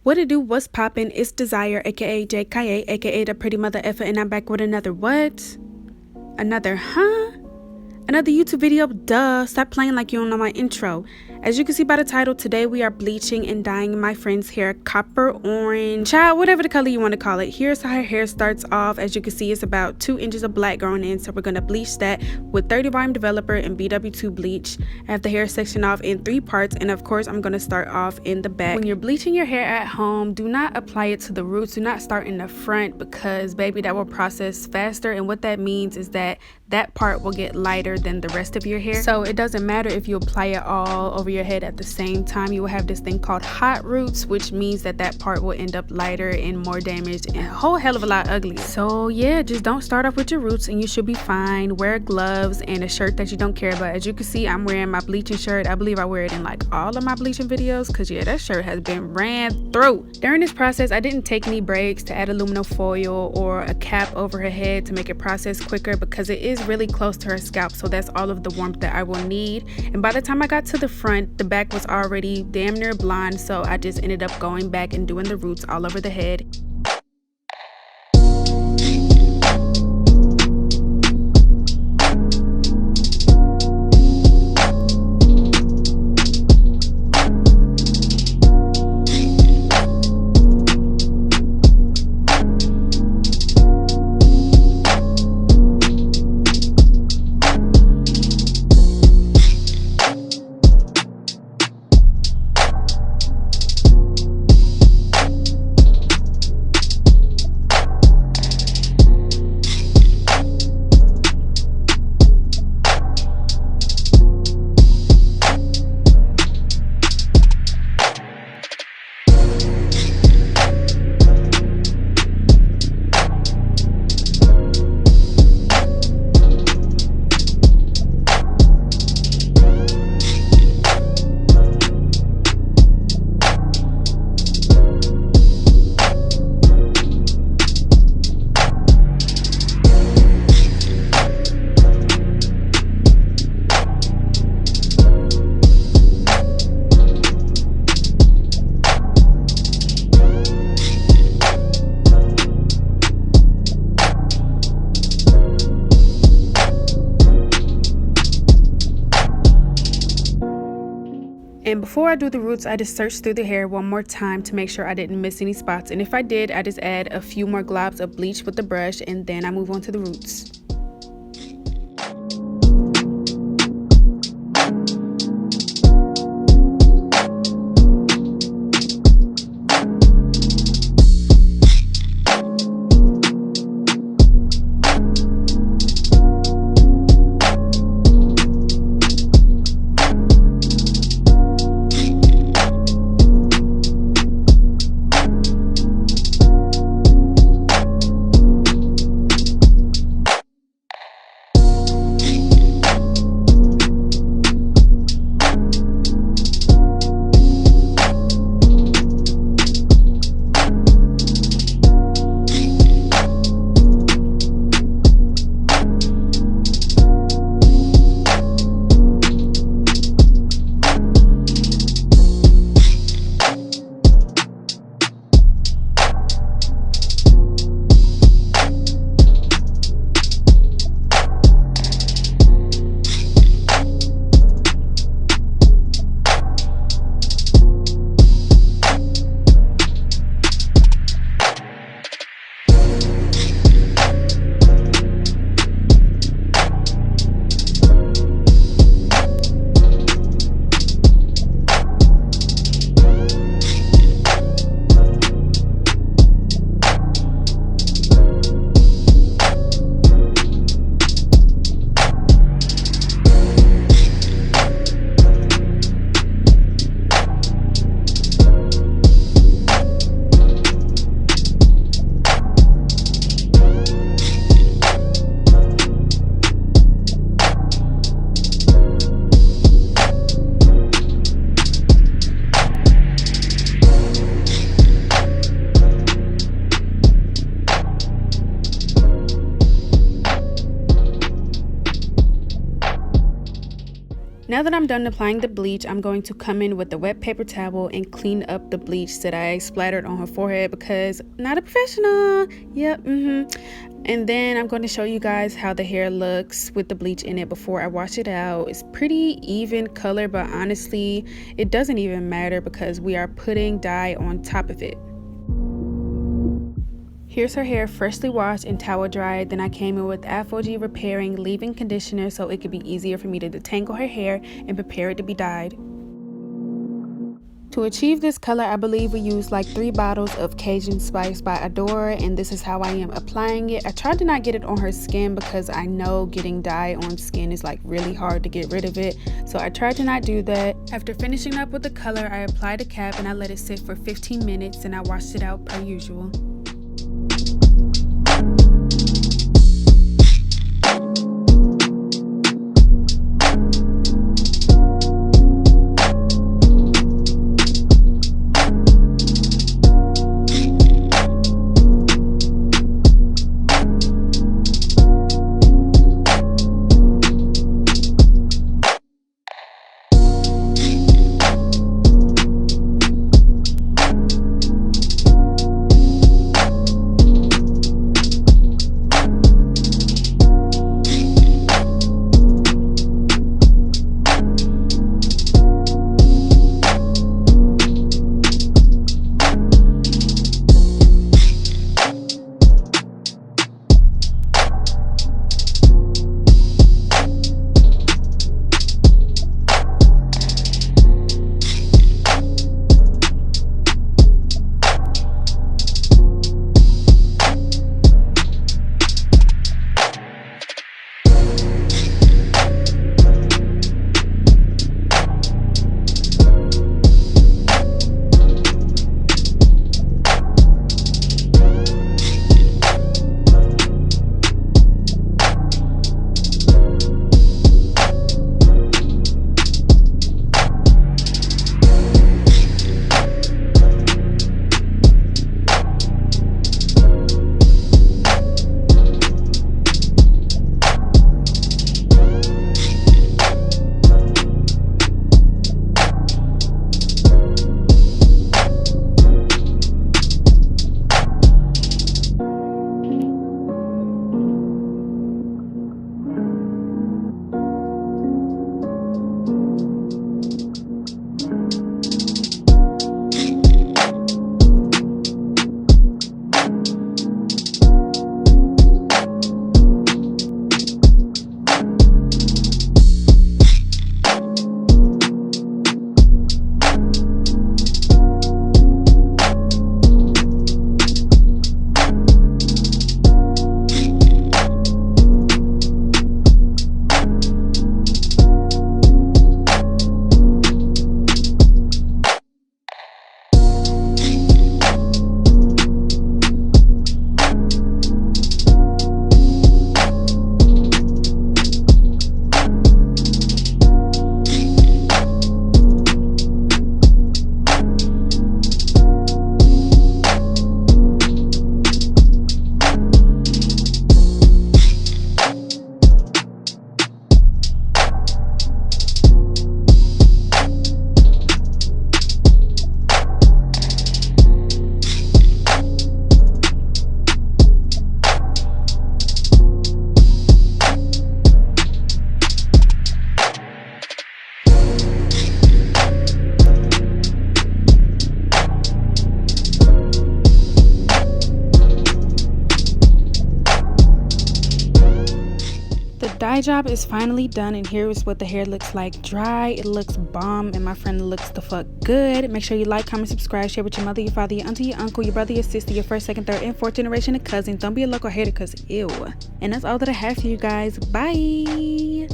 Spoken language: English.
What it do, what's poppin'? It's Desire, aka JKA, aka the pretty mother effer, and I'm back with another what? Another Another YouTube video? Duh, stop playing like you don't know my intro. As you can see by the title, today we are bleaching and dyeing my friend's hair copper orange. Child, whatever the color you want to call it. Here's how her hair starts off. As you can see, it's about 2 inches of black growing in, so we're going to bleach that with 30 volume developer and BW2 bleach. I have the hair section off in 3 parts, and of course I'm going to start off in the back. When you're bleaching your hair at home, do not apply it to the roots. Do not start in the front because, baby, that will process faster, and what that means is that part will get lighter than the rest of your hair. So it doesn't matter if you apply it all over your head at the same time. You will have this thing called hot roots, which means that part will end up lighter and more damaged and a whole hell of a lot uglier. So yeah, just don't start off with your roots and you should be fine. Wear gloves and a shirt that you don't care about. As you can see, I'm wearing my bleaching shirt. I believe I wear it in like all of my bleaching videos because yeah, that shirt has been ran through. During this process, I didn't take any breaks to add aluminum foil or a cap over her head to make it process quicker because it is really close to her scalp, so that's all of the warmth that I will need. And by the time I got to the front, the back was already damn near blonde, so I just ended up going back and doing the roots all over the head. And before I do the roots, I just searched through the hair one more time to make sure I didn't miss any spots. And if I did, I just add a few more globs of bleach with the brush and then I move on to the roots. Now that I'm done applying the bleach, I'm going to come in with the wet paper towel and clean up the bleach that I splattered on her forehead because not a professional. Yep, And then I'm going to show you guys how the hair looks with the bleach in it before I wash it out. It's pretty even color, but honestly, it doesn't even matter because we are putting dye on top of it. Here's her hair freshly washed and towel dried. Then I came in with Afro-G repairing leave-in conditioner so it could be easier for me to detangle her hair and prepare it to be dyed. To achieve this color, I believe we used like 3 bottles of Cajun Spice by Adore, and this is how I am applying it. I tried to not get it on her skin because I know getting dye on skin is like really hard to get rid of it, so I tried to not do that. After finishing up with the color, I applied a cap and I let it sit for 15 minutes and I washed it out per usual. Dye job is finally done, and here is what the hair looks like dry. It looks bomb, and my friend looks the fuck good. Make sure you like, comment, subscribe, share with your mother, your father, your auntie, your uncle, your brother, your sister, your first, second, third, and fourth generation of cousins. Don't be a local hater, cause ew. And that's all that I have for you guys. Bye.